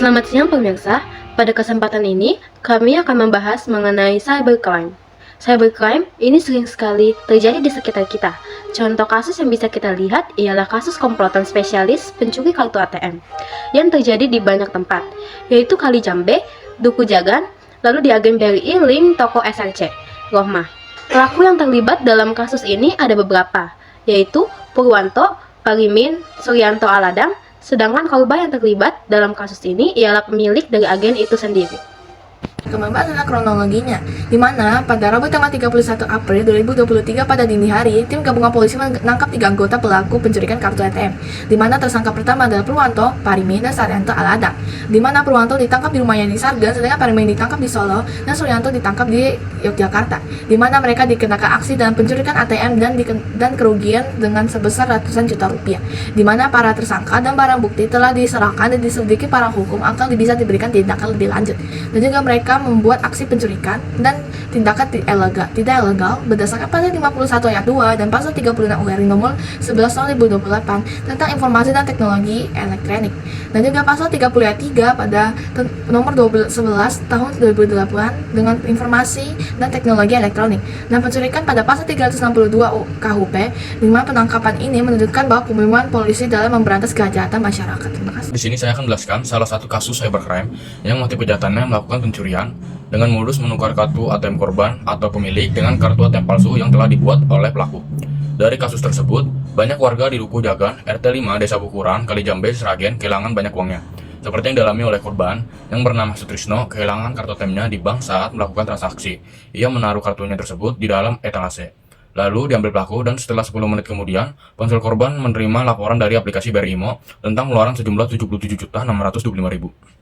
Selamat siang pemirsa, pada kesempatan ini kami akan membahas mengenai cybercrime. Cybercrime ini sering sekali terjadi di sekitar kita. Contoh kasus yang bisa kita lihat ialah kasus komplotan spesialis pencuri kartu ATM yang terjadi di banyak tempat, yaitu Kali Jambe, Duku Jagan, lalu di Agen BRI Link Toko SRC, Rohmah. Pelaku yang terlibat dalam kasus ini ada beberapa, yaitu Purwanto, Parimin, Suryanto Aladang, sedangkan korban yang terlibat dalam kasus ini ialah pemilik dari agen itu sendiri. Kembali adalah kronologinya, di mana pada Rabu tanggal 31 April 2023 pada dini hari, tim gabungan polisi menangkap 3 anggota pelaku pencurian kartu ATM, di mana tersangka pertama adalah Purwanto, Parimin, dan Suryanto Aladang, di mana Purwanto ditangkap di rumahnya di Sarga, sedangkan Parimin ditangkap di Solo, dan Suryanto ditangkap di Yogyakarta, di mana mereka dikenakan aksi dalam pencurian ATM dan kerugian dengan sebesar ratusan juta rupiah, di mana para tersangka dan barang bukti telah diserahkan dan diselidiki para hukum agar bisa diberikan tindakan lebih lanjut, dan juga mereka membuat aksi pencurian dan tindakan tidak ilegal berdasarkan pasal 51 ayat 2 dan pasal 36 UU nomor 11 tahun 2028 tentang informasi dan teknologi elektronik, dan juga pasal 30 ayat 3 pada nomor 11 tahun 2008 dengan informasi dan teknologi elektronik, dan pencurian pada pasal 362 KUP, di mana penangkapan ini menunjukkan bahwa komitmen polisi dalam memberantas kejahatan masyarakat. Terima kasih. Di sini saya akan menjelaskan salah satu kasus cybercrime yang motif kejahatannya melakukan pencurian dengan modus menukar kartu ATM korban atau pemilik dengan kartu ATM palsu yang telah dibuat oleh pelaku. Dari kasus tersebut, banyak warga di Duku Jagan, RT 5, Desa Bukuran, Kali Jambe, Sragen kehilangan banyak uangnya. Seperti yang dialami oleh korban yang bernama Sutrisno kehilangan kartu ATM-nya di bank saat melakukan transaksi. Ia menaruh kartunya tersebut di dalam etalase. Lalu diambil pelaku dan setelah 10 menit kemudian, ponsel korban menerima laporan dari aplikasi BRI Imo tentang pengeluaran sejumlah 77.625.000.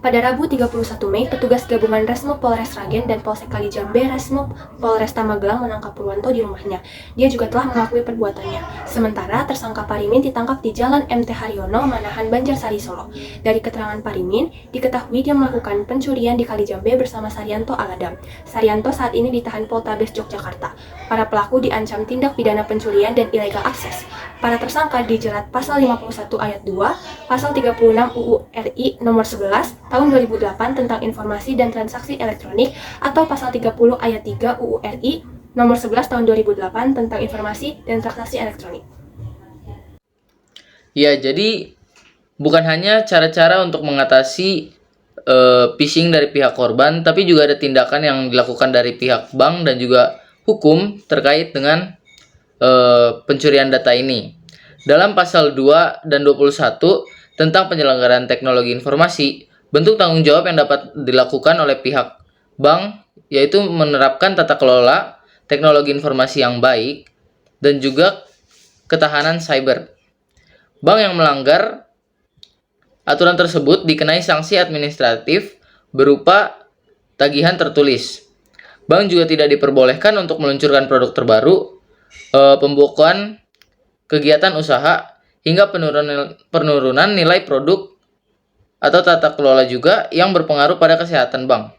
Pada Rabu 31 Mei, petugas gabungan Resmob Polres Sragen dan Polsek Kali Jambe Resmob Polresta Magelang menangkap Purwanto di rumahnya. Dia juga telah mengakui perbuatannya. Sementara tersangka Parimin ditangkap di Jalan MT Haryono, Manahan, Banjarsari, Solo. Dari keterangan Parimin, diketahui dia melakukan pencurian di Kali Jambe bersama Suryanto Aladang. Suryanto saat ini ditahan Poltabes Yogyakarta. Para pelaku diancam tindak pidana pencurian dan ilegal akses. Para tersangka dijerat pasal 51 ayat 2, pasal 36 UU RI nomor 11 tahun 2008 tentang informasi dan transaksi elektronik, atau pasal 30 ayat 3 UU RI nomor 11 tahun 2008 tentang informasi dan transaksi elektronik. Ya, jadi bukan hanya cara-cara untuk mengatasi phishing dari pihak korban, tapi juga ada tindakan yang dilakukan dari pihak bank dan juga hukum terkait dengan pencurian data ini. Dalam pasal 2 dan 21 tentang penyelenggaraan teknologi informasi, bentuk tanggung jawab yang dapat dilakukan oleh pihak bank yaitu menerapkan tata kelola teknologi informasi yang baik dan juga ketahanan cyber. Bank yang melanggar aturan tersebut dikenai sanksi administratif berupa tagihan tertulis. Bank juga tidak diperbolehkan untuk meluncurkan produk terbaru, pembukuan kegiatan usaha, hingga penurunan nilai produk atau tata kelola juga yang berpengaruh pada kesehatan bank.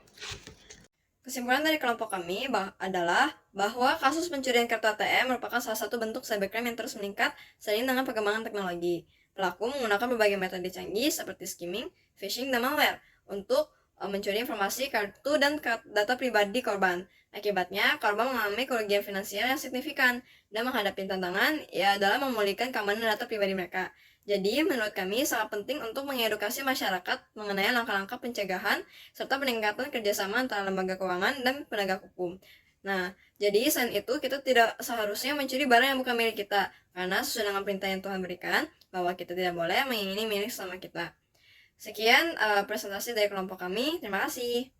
Kesimpulan dari kelompok kami adalah bahwa kasus pencurian kartu ATM merupakan salah satu bentuk cybercrime yang terus meningkat seiring dengan perkembangan teknologi. Pelaku menggunakan berbagai metode canggih seperti skimming, phishing, dan malware untuk mencuri informasi kartu dan data pribadi korban. Akibatnya, korban mengalami kerugian finansial yang signifikan dan menghadapi tantangan dalam memulihkan keamanan data pribadi mereka. Jadi, menurut kami sangat penting untuk mengedukasi masyarakat mengenai langkah-langkah pencegahan serta peningkatan kerjasama antara lembaga keuangan dan penegak hukum. Nah, jadi selain itu kita tidak seharusnya mencuri barang yang bukan milik kita, karena sesuai dengan perintah yang Tuhan berikan bahwa kita tidak boleh mengingini milik sesama kita. Sekian presentasi dari kelompok kami. Terima kasih.